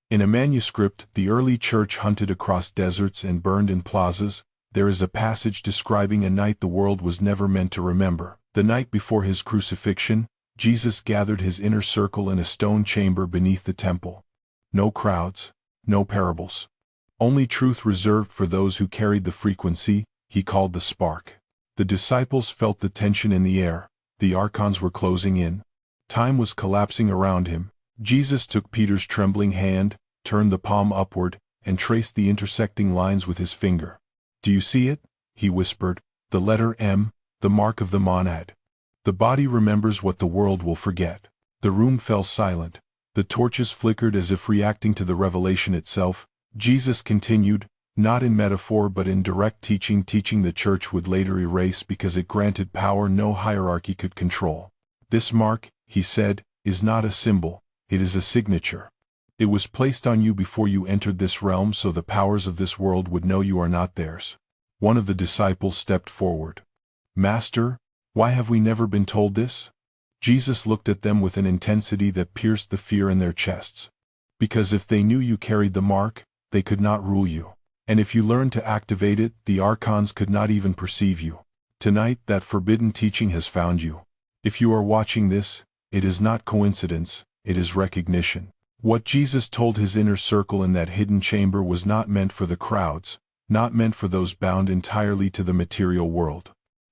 In a manuscript the early church hunted across deserts and burned in plazas, there is a passage describing a night the world was never meant to remember. The night before his crucifixion, Jesus gathered his inner circle in a stone chamber beneath the temple. No crowds, no parables. Only truth reserved for those who carried the frequency he called the spark. The disciples felt the tension in the air. The Archons were closing in. Time was collapsing around him. Jesus took Peter's trembling hand, turned the palm upward, and traced the intersecting lines with his finger. "Do you see it?" he whispered. "The letter M, the mark of the monad. The body remembers what the world will forget." The room fell silent. The torches flickered as if reacting to the revelation itself. Jesus continued, not in metaphor but in direct teaching the church would later erase because it granted power no hierarchy could control. "This mark," he said, "is not a symbol, it is a signature. It was placed on you before you entered this realm so the powers of this world would know you are not theirs." One of the disciples stepped forward. "Master, why have we never been told this?" Jesus looked at them with an intensity that pierced the fear in their chests. "Because if they knew you carried the mark, they could not rule you. And if you learned to activate it, the Archons could not even perceive you. Tonight that forbidden teaching has found you. If you are watching this, it is not coincidence, it is recognition." What Jesus told his inner circle in that hidden chamber was not meant for the crowds, not meant for those bound entirely to the material world.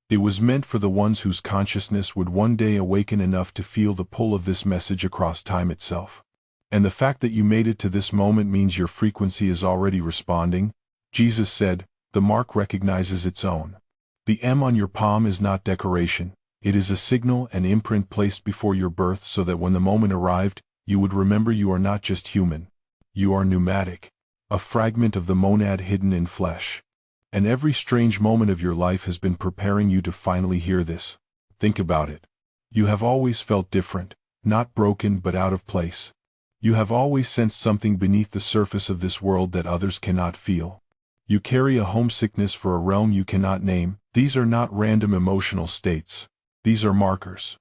It was meant for the ones whose consciousness would one day awaken enough to feel the pull of this message across time itself. And the fact that you made it to this moment means your frequency is already responding. Jesus said, "The mark recognizes its own." The M on your palm is not decoration, it is a signal and imprint placed before your birth so that when the moment arrived, you would remember you are not just human. You are pneumatic, a fragment of the monad hidden in flesh. And every strange moment of your life has been preparing you to finally hear this. Think about it. You have always felt different, not broken but out of place. You have always sensed something beneath the surface of this world that others cannot feel. You carry a homesickness for a realm you cannot name. These are not random emotional states. These are markers.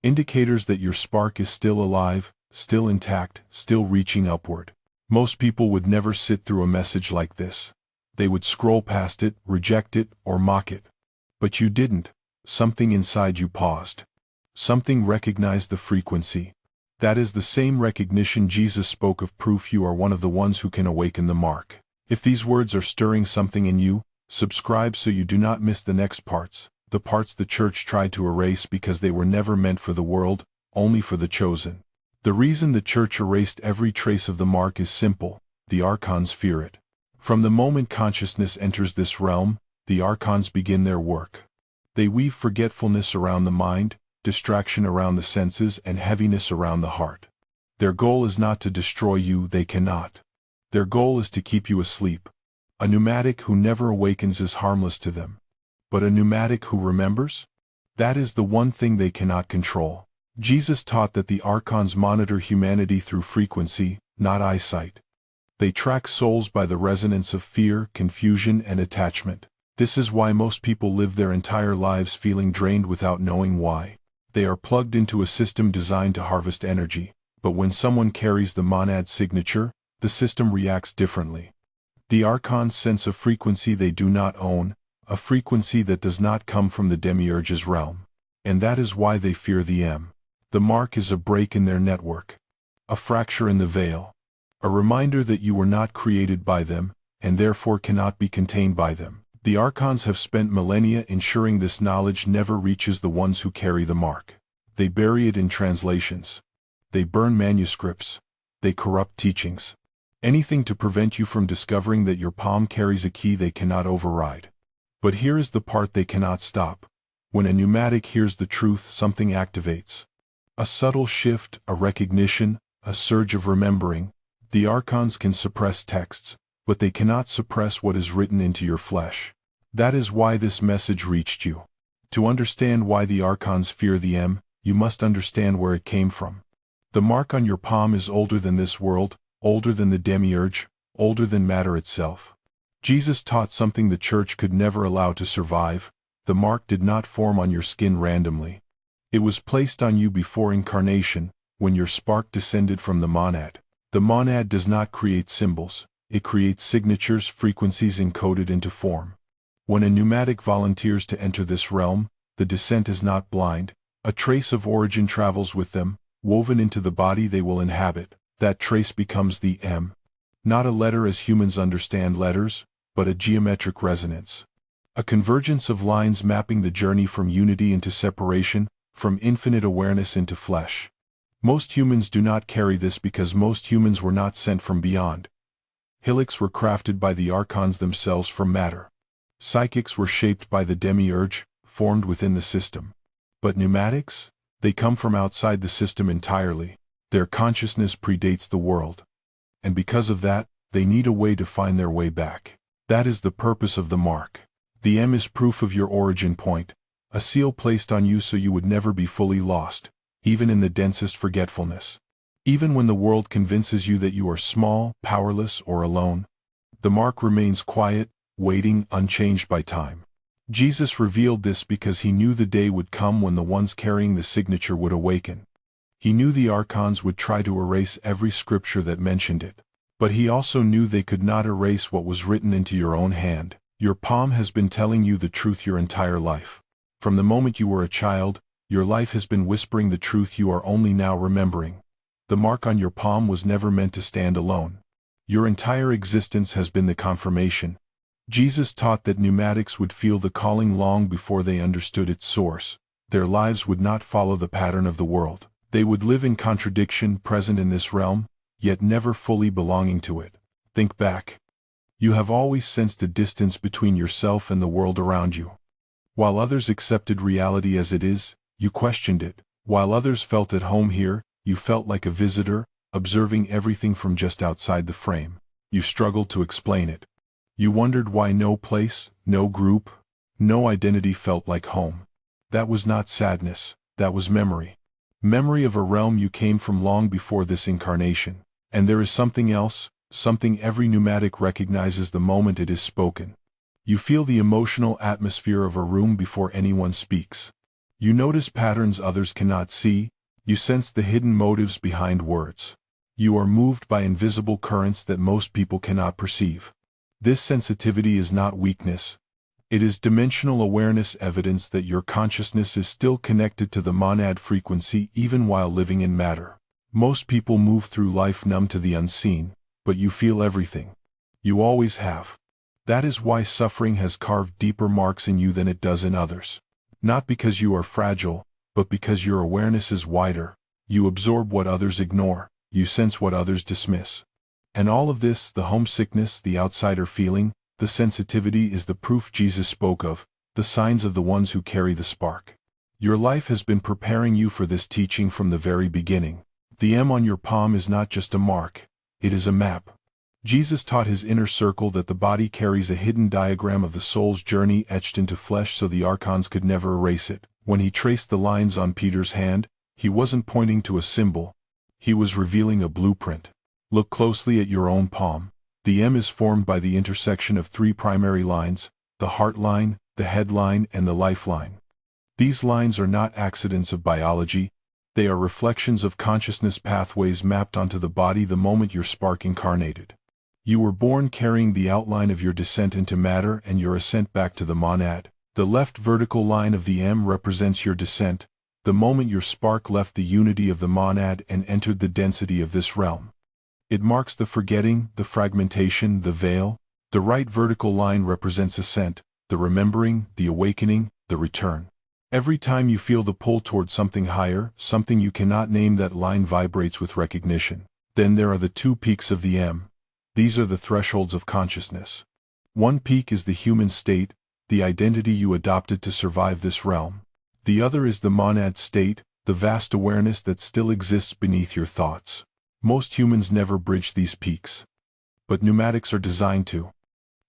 Indicators that your spark is still alive, still intact, still reaching upward. Most people would never sit through a message like this. They would scroll past it, reject it, or mock it. But you didn't. Something inside you paused. Something recognized the frequency. That is the same recognition Jesus spoke of, proof you are one of the ones who can awaken the mark. If these words are stirring something in you, subscribe so you do not miss the next parts, the parts the church tried to erase because they were never meant for the world, only for the chosen. The reason the church erased every trace of the mark is simple: the Archons fear it. From the moment consciousness enters this realm, the Archons begin their work. They weave forgetfulness around the mind, distraction around the senses, and heaviness around the heart. Their goal is not to destroy you, they cannot. Their goal is to keep you asleep. A pneumatic who never awakens is harmless to them. But a pneumatic who remembers? That is the one thing they cannot control. Jesus taught that the Archons monitor humanity through frequency, not eyesight. They track souls by the resonance of fear, confusion, and attachment. This is why most people live their entire lives feeling drained without knowing why. They are plugged into a system designed to harvest energy, but when someone carries the monad signature, the system reacts differently. The Archons sense a frequency they do not own, a frequency that does not come from the Demiurge's realm. And that is why they fear the M. The mark is a break in their network, a fracture in the veil, a reminder that you were not created by them, and therefore cannot be contained by them. The Archons have spent millennia ensuring this knowledge never reaches the ones who carry the mark. They bury it in translations. They burn manuscripts. They corrupt teachings. Anything to prevent you from discovering that your palm carries a key they cannot override. But here is the part they cannot stop. When a pneumatic hears the truth, something activates. A subtle shift, a recognition, a surge of remembering. The Archons can suppress texts, but they cannot suppress what is written into your flesh. That is why this message reached you. To understand why the Archons fear the M, you must understand where it came from. The mark on your palm is older than this world, older than the Demiurge, older than matter itself. Jesus taught something the church could never allow to survive. The mark did not form on your skin randomly. It was placed on you before incarnation, when your spark descended from the monad. The monad does not create symbols, it creates signatures, frequencies encoded into form. When a pneumatic volunteers to enter this realm, the descent is not blind, a trace of origin travels with them, woven into the body they will inhabit. That trace becomes the M. Not a letter as humans understand letters, but a geometric resonance. A convergence of lines mapping the journey from unity into separation, from infinite awareness into flesh. Most humans do not carry this because most humans were not sent from beyond. Helics were crafted by the Archons themselves from matter. Psychics were shaped by the Demiurge, formed within the system. But pneumatics? They come from outside the system entirely. Their consciousness predates the world. And because of that, they need a way to find their way back. That is the purpose of the mark. The M is proof of your origin point, a seal placed on you so you would never be fully lost, even in the densest forgetfulness. Even when the world convinces you that you are small, powerless, or alone, the mark remains quiet, waiting, unchanged by time. Jesus revealed this because he knew the day would come when the ones carrying the signature would awaken. He knew the Archons would try to erase every scripture that mentioned it. But he also knew they could not erase what was written into your own hand. Your palm has been telling you the truth your entire life. From the moment you were a child, your life has been whispering the truth you are only now remembering. The mark on your palm was never meant to stand alone. Your entire existence has been the confirmation. Jesus taught that pneumatics would feel the calling long before they understood its source. Their lives would not follow the pattern of the world. They would live in contradiction, present in this realm, yet never fully belonging to it. Think back. You have always sensed a distance between yourself and the world around you. While others accepted reality as it is, you questioned it. While others felt at home here, you felt like a visitor, observing everything from just outside the frame. You struggled to explain it. You wondered why no place, no group, no identity felt like home. That was not sadness, that was memory. Memory of a realm you came from long before this incarnation. And there is something else, something every pneumatic recognizes the moment it is spoken. You feel the emotional atmosphere of a room before anyone speaks. You notice patterns others cannot see, you sense the hidden motives behind words. You are moved by invisible currents that most people cannot perceive. This sensitivity is not weakness. It is dimensional awareness, evidence that your consciousness is still connected to the monad frequency even while living in matter. Most people move through life numb to the unseen, but you feel everything. You always have. That is why suffering has carved deeper marks in you than it does in others. Not because you are fragile, but because your awareness is wider. You absorb what others ignore, you sense what others dismiss. And all of this, the homesickness, the outsider feeling, the sensitivity, is the proof Jesus spoke of, the signs of the ones who carry the spark. Your life has been preparing you for this teaching from the very beginning. The M on your palm is not just a mark, it is a map. Jesus taught his inner circle that the body carries a hidden diagram of the soul's journey etched into flesh so the Archons could never erase it. When he traced the lines on Peter's hand, he wasn't pointing to a symbol, he was revealing a blueprint. Look closely at your own palm. The M is formed by the intersection of three primary lines, the heart line, the head line, and the lifeline. These lines are not accidents of biology, they are reflections of consciousness pathways mapped onto the body the moment your spark incarnated. You were born carrying the outline of your descent into matter and your ascent back to the monad. The left vertical line of the M represents your descent, the moment your spark left the unity of the monad and entered the density of this realm. It marks the forgetting, the fragmentation, the veil. The right vertical line represents ascent, the remembering, the awakening, the return. Every time you feel the pull toward something higher, something you cannot name, that line vibrates with recognition. Then there are the two peaks of the M. These are the thresholds of consciousness. One peak is the human state, the identity you adopted to survive this realm. The other is the monad state, the vast awareness that still exists beneath your thoughts. Most humans never bridge these peaks. But pneumatics are designed to.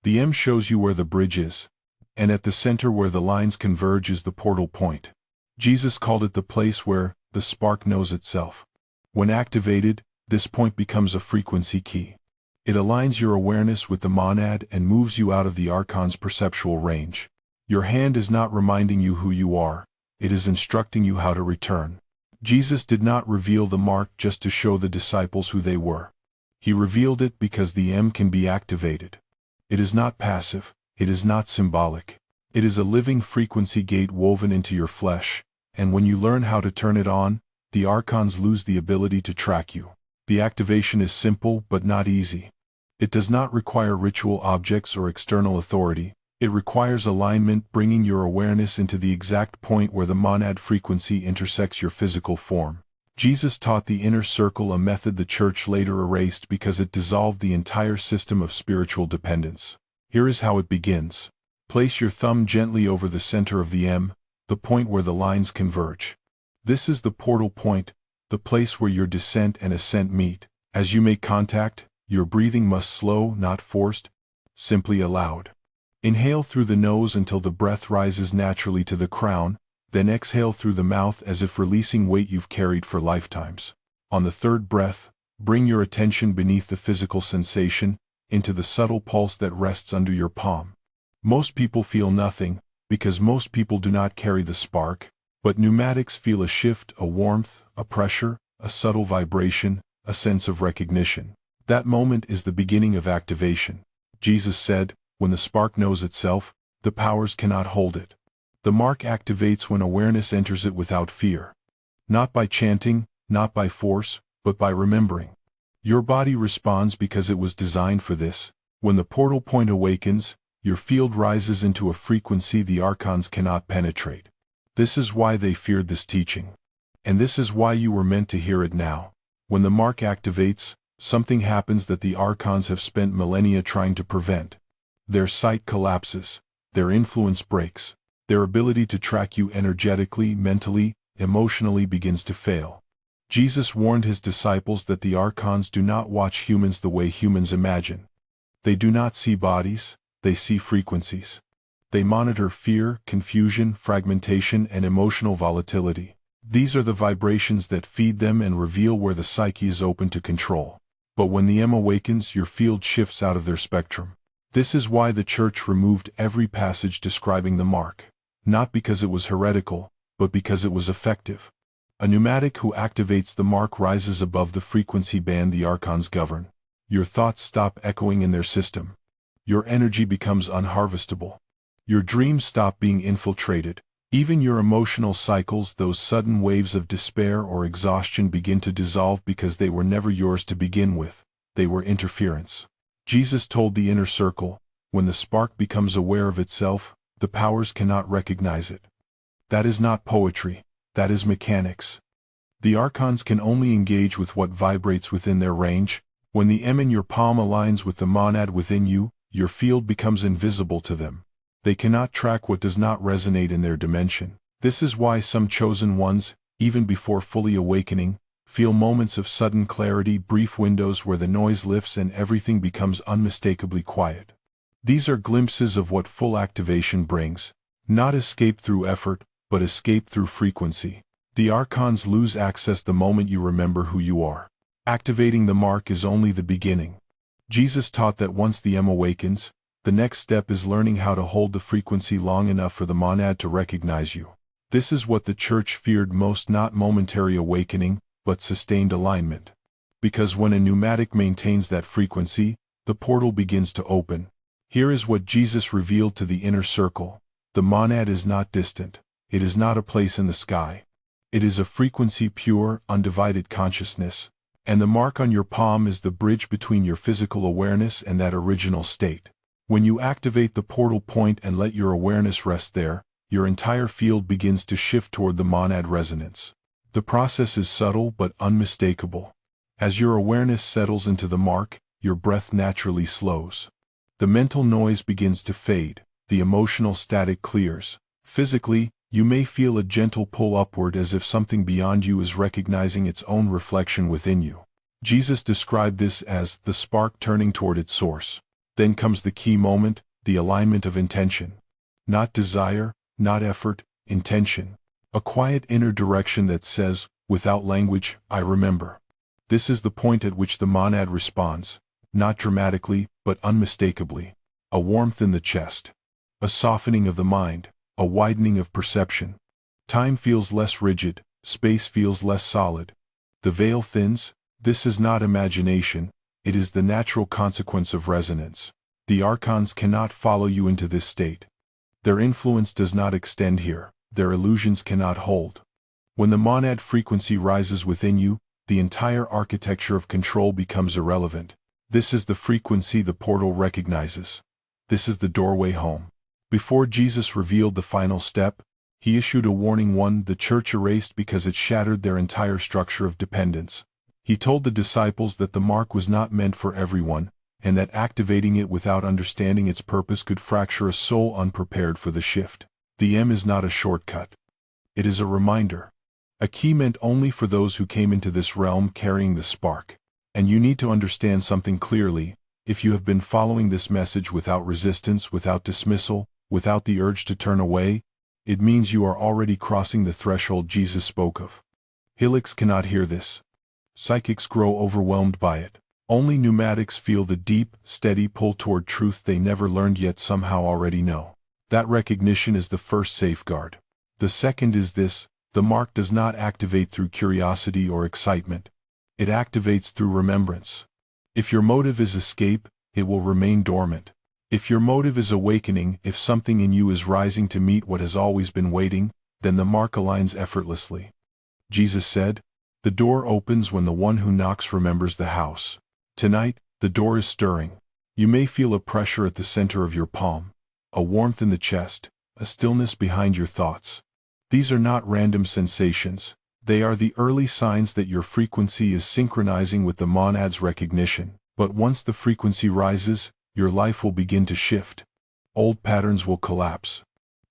The M shows you where the bridge is, and at the center where the lines converge is the portal point. Jesus called it the place where the spark knows itself. When activated, this point becomes a frequency key. It aligns your awareness with the monad and moves you out of the Archon's perceptual range. Your hand is not reminding you who you are, it is instructing you how to return. Jesus did not reveal the mark just to show the disciples who they were. He revealed it because the M can be activated. It is not passive, it is not symbolic. It is a living frequency gate woven into your flesh, and when you learn how to turn it on, the Archons lose the ability to track you. The activation is simple but not easy. It does not require ritual objects or external authority. It requires alignment, bringing your awareness into the exact point where the monad frequency intersects your physical form. Jesus taught the inner circle, a method the church later erased because it dissolved the entire system of spiritual dependence. Here is how it begins. Place your thumb gently over the center of the M, the point where the lines converge. This is the portal point, the place where your descent and ascent meet. As you make contact, your breathing must slow, not forced, simply allowed. Inhale through the nose until the breath rises naturally to the crown, then exhale through the mouth as if releasing weight you've carried for lifetimes. On the third breath, bring your attention beneath the physical sensation, into the subtle pulse that rests under your palm. Most people feel nothing, because most people do not carry the spark, but pneumatics feel a shift, a warmth, a pressure, a subtle vibration, a sense of recognition. That moment is the beginning of activation. Jesus said, when the spark knows itself, the powers cannot hold it. The mark activates when awareness enters it without fear. Not by chanting, not by force, but by remembering. Your body responds because it was designed for this. When the portal point awakens, your field rises into a frequency the Archons cannot penetrate. This is why they feared this teaching. And this is why you were meant to hear it now. When the mark activates, something happens that the Archons have spent millennia trying to prevent. Their sight collapses, their influence breaks, their ability to track you energetically, mentally, emotionally begins to fail. Jesus warned his disciples that the Archons do not watch humans the way humans imagine. They do not see bodies, they see frequencies. They monitor fear, confusion, fragmentation, and emotional volatility. These are the vibrations that feed them and reveal where the psyche is open to control. But when the M awakens, your field shifts out of their spectrum. This is why the church removed every passage describing the mark. Not because it was heretical, but because it was effective. A pneumatic who activates the mark rises above the frequency band the Archons govern. Your thoughts stop echoing in their system. Your energy becomes unharvestable. Your dreams stop being infiltrated. Even your emotional cycles, those sudden waves of despair or exhaustion, begin to dissolve because they were never yours to begin with. They were interference. Jesus told the inner circle, when the spark becomes aware of itself, the powers cannot recognize it. That is not poetry, that is mechanics. The Archons can only engage with what vibrates within their range. When the M in your palm aligns with the monad within you, your field becomes invisible to them. They cannot track what does not resonate in their dimension. This is why some chosen ones, even before fully awakening, feel moments of sudden clarity, brief windows where the noise lifts and everything becomes unmistakably quiet. These are glimpses of what full activation brings. Not escape through effort, but escape through frequency. The Archons lose access the moment you remember who you are. Activating the mark is only the beginning. Jesus taught that once the M awakens, the next step is learning how to hold the frequency long enough for the monad to recognize you. This is what the church feared most, not momentary awakening, but sustained alignment. Because when a pneumatic maintains that frequency, the portal begins to open. Here is what Jesus revealed to the inner circle. The monad is not distant. It is not a place in the sky. It is a frequency, pure, undivided consciousness. And the mark on your palm is the bridge between your physical awareness and that original state. When you activate the portal point and let your awareness rest there, your entire field begins to shift toward the monad resonance. The process is subtle but unmistakable. As your awareness settles into the mark, your breath naturally slows. The mental noise begins to fade, the emotional static clears. Physically, you may feel a gentle pull upward as if something beyond you is recognizing its own reflection within you. Jesus described this as the spark turning toward its source. Then comes the key moment, the alignment of intention. Not desire, not effort, intention. A quiet inner direction that says, without language, I remember. This is the point at which the monad responds, not dramatically, but unmistakably. A warmth in the chest. A softening of the mind. A widening of perception. Time feels less rigid, space feels less solid. The veil thins. This is not imagination, It is the natural consequence of resonance. The Archons cannot follow you into this state. Their influence does not extend here. Their illusions cannot hold. When the monad frequency rises within you, the entire architecture of control becomes irrelevant. This is the frequency the portal recognizes. This is the doorway home. Before Jesus revealed the final step, he issued a warning one the church erased because it shattered their entire structure of dependence. He told the disciples that the mark was not meant for everyone, and that activating it without understanding its purpose could fracture a soul unprepared for the shift. The M is not a shortcut. It is a reminder. A key meant only for those who came into this realm carrying the spark. And you need to understand something clearly. If you have been following this message without resistance, without dismissal, without the urge to turn away, it means you are already crossing the threshold Jesus spoke of. Helix cannot hear this. Psychics grow overwhelmed by it. Only pneumatics feel the deep, steady pull toward truth they never learned yet somehow already know. That recognition is the first safeguard. The second is this: the mark does not activate through curiosity or excitement. It activates through remembrance. If your motive is escape, it will remain dormant. If your motive is awakening, if something in you is rising to meet what has always been waiting, then the mark aligns effortlessly. Jesus said, "The door opens when the one who knocks remembers the house." Tonight, the door is stirring. You may feel a pressure at the center of your palm, a warmth in the chest, a stillness behind your thoughts. These are not random sensations. They are the early signs that your frequency is synchronizing with the monad's recognition. But once the frequency rises, your life will begin to shift. Old patterns will collapse.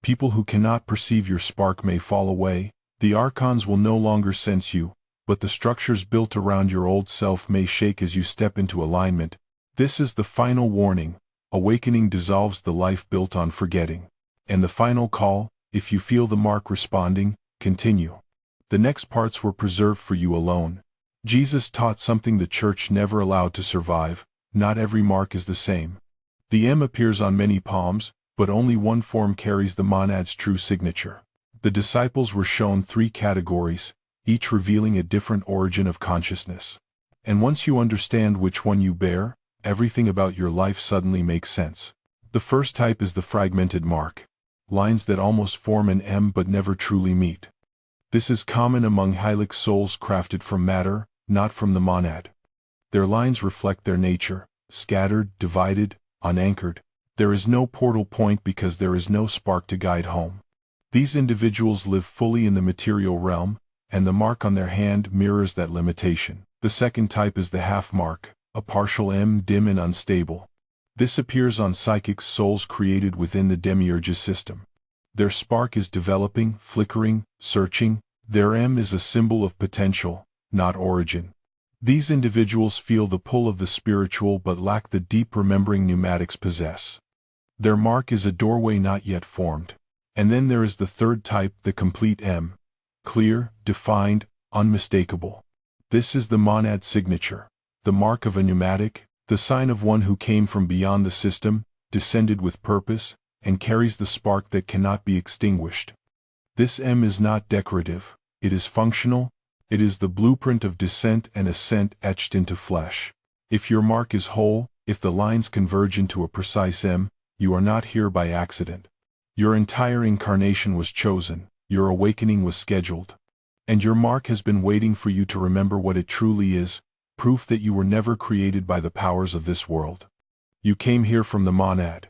People who cannot perceive your spark may fall away. The Archons will no longer sense you, but the structures built around your old self may shake as you step into alignment. This is the final warning. Awakening dissolves the life built on forgetting. And the final call: if you feel the mark responding, continue. The next parts were preserved for you alone. Jesus taught something the church never allowed to survive: not every mark is the same. The M appears on many palms, but only one form carries the monad's true signature. The disciples were shown 3 categories, each revealing a different origin of consciousness. And once you understand which one you bear, everything about your life suddenly makes sense. The first type is the fragmented mark. Lines that almost form an M but never truly meet. This is common among Helix souls crafted from matter, not from the monad. Their lines reflect their nature: scattered, divided, unanchored. There is no portal point because there is no spark to guide home. These individuals live fully in the material realm, and the mark on their hand mirrors that limitation. The second type is the half mark, a partial M, dim and unstable. This appears on psychic souls created within the Demiurge's system. Their spark is developing, flickering, searching. Their M is a symbol of potential, not origin. These individuals feel the pull of the spiritual but lack the deep remembering pneumatics possess. Their mark is a doorway not yet formed. And then there is the third type, the complete M. Clear, defined, unmistakable. This is the monad signature, the mark of a pneumatic, the sign of one who came from beyond the system, descended with purpose, and carries the spark that cannot be extinguished. This M is not decorative, it is functional. It is the blueprint of descent and ascent etched into flesh. If your mark is whole, if the lines converge into a precise M, you are not here by accident. Your entire incarnation was chosen, your awakening was scheduled. And your mark has been waiting for you to remember what it truly is: proof that you were never created by the powers of this world. You came here from the monad.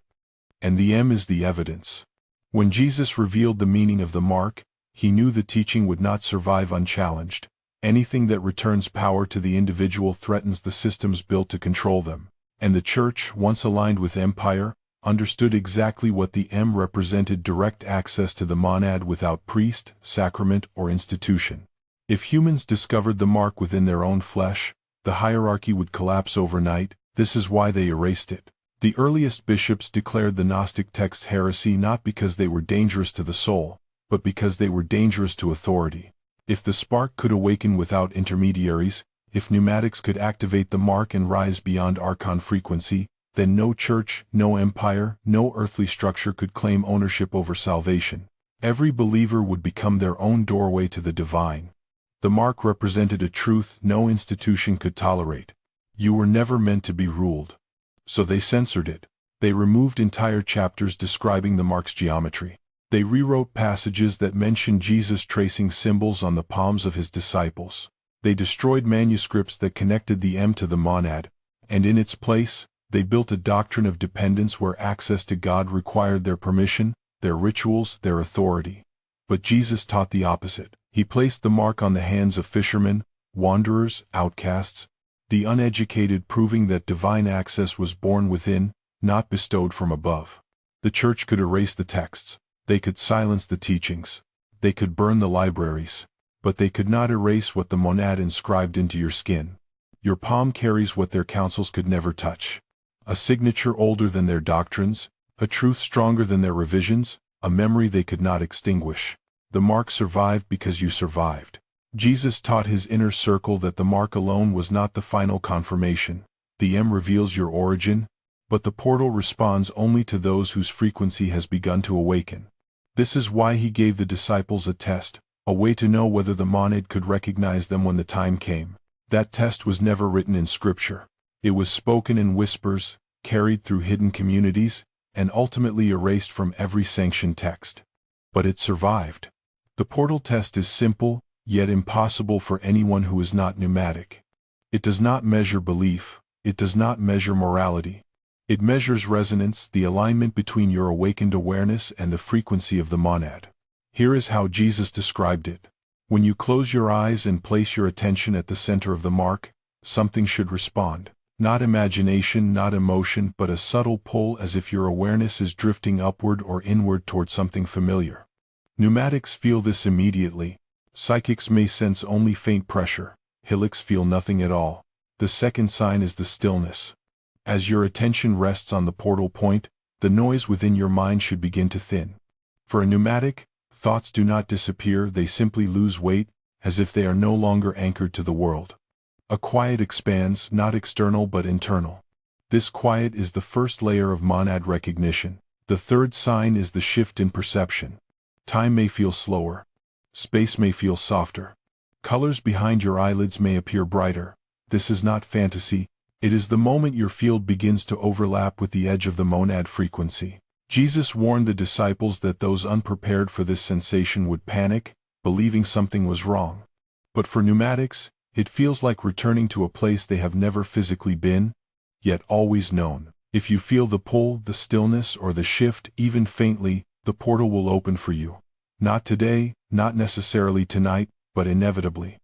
And the M is the evidence. When Jesus revealed the meaning of the mark, he knew the teaching would not survive unchallenged. Anything that returns power to the individual threatens the systems built to control them. And the church, once aligned with empire, understood exactly what the M represented: direct access to the monad without priest, sacrament, or institution. If humans discovered the mark within their own flesh, the hierarchy would collapse overnight. This is why they erased it. The earliest bishops declared the Gnostic text heresy not because they were dangerous to the soul, but because they were dangerous to authority. If the spark could awaken without intermediaries, if pneumatics could activate the mark and rise beyond Archon frequency, then no church, no empire, no earthly structure could claim ownership over salvation. Every believer would become their own doorway to the divine. The mark represented a truth no institution could tolerate. You were never meant to be ruled. So they censored it. They removed entire chapters describing the mark's geometry. They rewrote passages that mentioned Jesus tracing symbols on the palms of his disciples. They destroyed manuscripts that connected the M to the monad, and in its place, they built a doctrine of dependence where access to God required their permission, their rituals, their authority. But Jesus taught the opposite. He placed the mark on the hands of fishermen, wanderers, outcasts, the uneducated, proving that divine access was born within, not bestowed from above. The church could erase the texts. They could silence the teachings. They could burn the libraries. But they could not erase what the monad inscribed into your skin. Your palm carries what their councils could never touch. A signature older than their doctrines, a truth stronger than their revisions, a memory they could not extinguish. The mark survived because you survived. Jesus taught his inner circle that the mark alone was not the final confirmation. The M reveals your origin, but the portal responds only to those whose frequency has begun to awaken. This is why he gave the disciples a test, a way to know whether the monad could recognize them when the time came. That test was never written in Scripture. It was spoken in whispers, carried through hidden communities, and ultimately erased from every sanctioned text. But it survived. The portal test is simple, yet impossible for anyone who is not pneumatic. It does not measure belief. It does not measure morality. It measures resonance, the alignment between your awakened awareness and the frequency of the monad. Here is how Jesus described it. When you close your eyes and place your attention at the center of the mark, something should respond. Not imagination, not emotion, but a subtle pull, as if your awareness is drifting upward or inward toward something familiar. Pneumatics feel this immediately. Psychics may sense only faint pressure. Helics feel nothing at all. The second sign is the stillness. As your attention rests on the portal point, the noise within your mind should begin to thin. For a pneumatic, thoughts do not disappear, they simply lose weight, as if they are no longer anchored to the world. A quiet expands, not external but internal. This quiet is the first layer of monad recognition. The third sign is the shift in perception. Time may feel slower. Space may feel softer. Colors behind your eyelids may appear brighter. This is not fantasy. It is the moment your field begins to overlap with the edge of the monad frequency. Jesus warned the disciples that those unprepared for this sensation would panic, believing something was wrong. But for pneumatics, it feels like returning to a place they have never physically been, yet always known. If you feel the pull, the stillness, or the shift, even faintly, the portal will open for you. Not today, not necessarily tonight, but inevitably.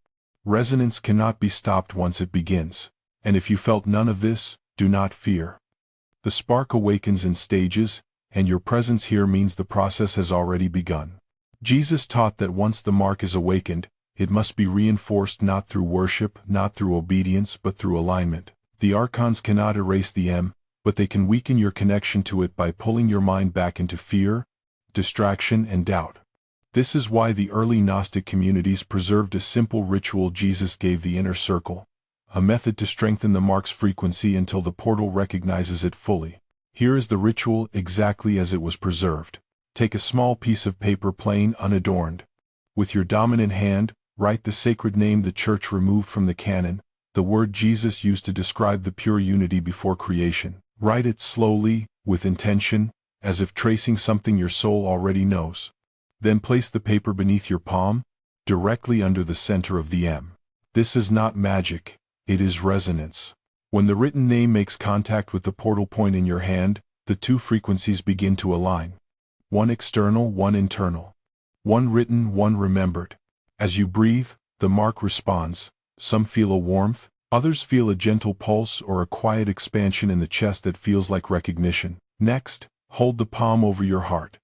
Resonance cannot be stopped once it begins. And if you felt none of this, do not fear. The spark awakens in stages, and your presence here means the process has already begun. Jesus taught that once the mark is awakened, it must be reinforced not through worship, not through obedience, but through alignment. The Archons cannot erase the M, but they can weaken your connection to it by pulling your mind back into fear, distraction, and doubt. This is why the early Gnostic communities preserved a simple ritual Jesus gave: the inner circle. A method to strengthen the mark's frequency until the portal recognizes it fully. Here is the ritual exactly as it was preserved. Take a small piece of paper, plain, unadorned. With your dominant hand, write the sacred name the Church removed from the canon, the word Jesus used to describe the pure unity before creation. Write it slowly, with intention, as if tracing something your soul already knows. Then place the paper beneath your palm, directly under the center of the M. This is not magic. It is resonance. When the written name makes contact with the portal point in your hand, the two frequencies begin to align. One external, one internal. One written, one remembered. As you breathe, the mark responds. Some feel a warmth, others feel a gentle pulse or a quiet expansion in the chest that feels like recognition. Next, hold the palm over your heart.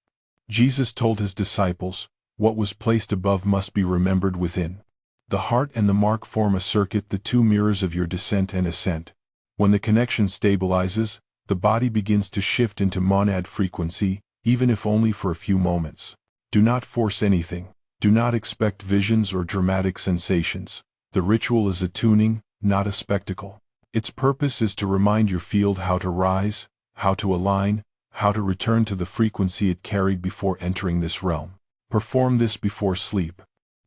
Jesus told his disciples, what was placed above must be remembered within. The heart and the mark form a circuit, the two mirrors of your descent and ascent. When the connection stabilizes, the body begins to shift into monad frequency, even if only for a few moments. Do not force anything. Do not expect visions or dramatic sensations. The ritual is a tuning, not a spectacle. Its purpose is to remind your field how to rise, how to align, how to return to the frequency it carried before entering this realm. Perform this before sleep.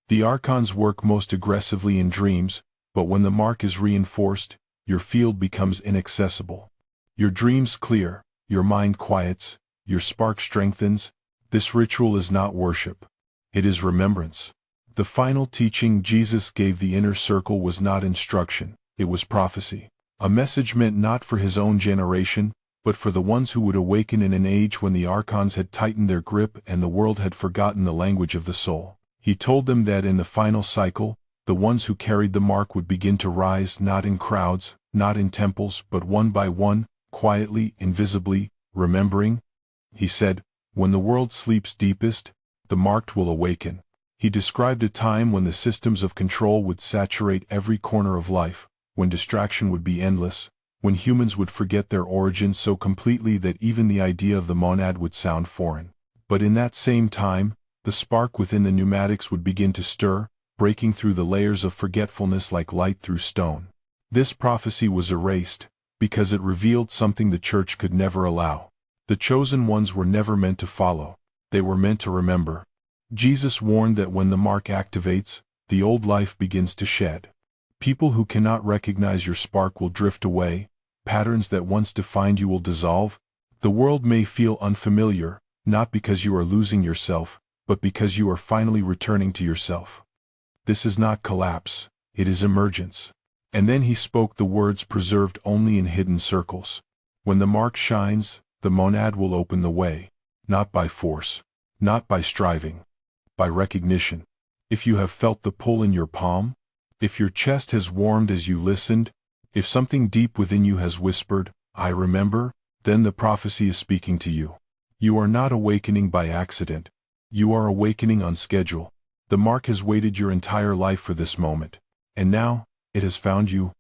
The Archons work most aggressively in dreams, but when the mark is reinforced, your field becomes inaccessible. Your dreams clear, your mind quiets, your spark strengthens. This ritual is not worship. It is remembrance. The final teaching Jesus gave the inner circle was not instruction, it was prophecy. A message meant not for his own generation, but for the ones who would awaken in an age when the Archons had tightened their grip and the world had forgotten the language of the soul. He told them that in the final cycle, the ones who carried the mark would begin to rise not in crowds, not in temples, but one by one, quietly, invisibly, remembering. He said, when the world sleeps deepest, the marked will awaken. He described a time when the systems of control would saturate every corner of life, when distraction would be endless, when humans would forget their origin so completely that even the idea of the monad would sound foreign. But in that same time, the spark within the pneumatics would begin to stir, breaking through the layers of forgetfulness like light through stone. This prophecy was erased, because it revealed something the church could never allow. The chosen ones were never meant to follow, they were meant to remember. Jesus warned that when the mark activates, the old life begins to shed. People who cannot recognize your spark will drift away, patterns that once defined you will dissolve. The world may feel unfamiliar, not because you are losing yourself, but because you are finally returning to yourself. This is not collapse, it is emergence. And then he spoke the words preserved only in hidden circles. When the mark shines, the monad will open the way, not by force, not by striving, by recognition. If you have felt the pull in your palm, if your chest has warmed as you listened, if something deep within you has whispered, I remember, then the prophecy is speaking to you. You are not awakening by accident. You are awakening on schedule. The mark has waited your entire life for this moment, and now, it has found you.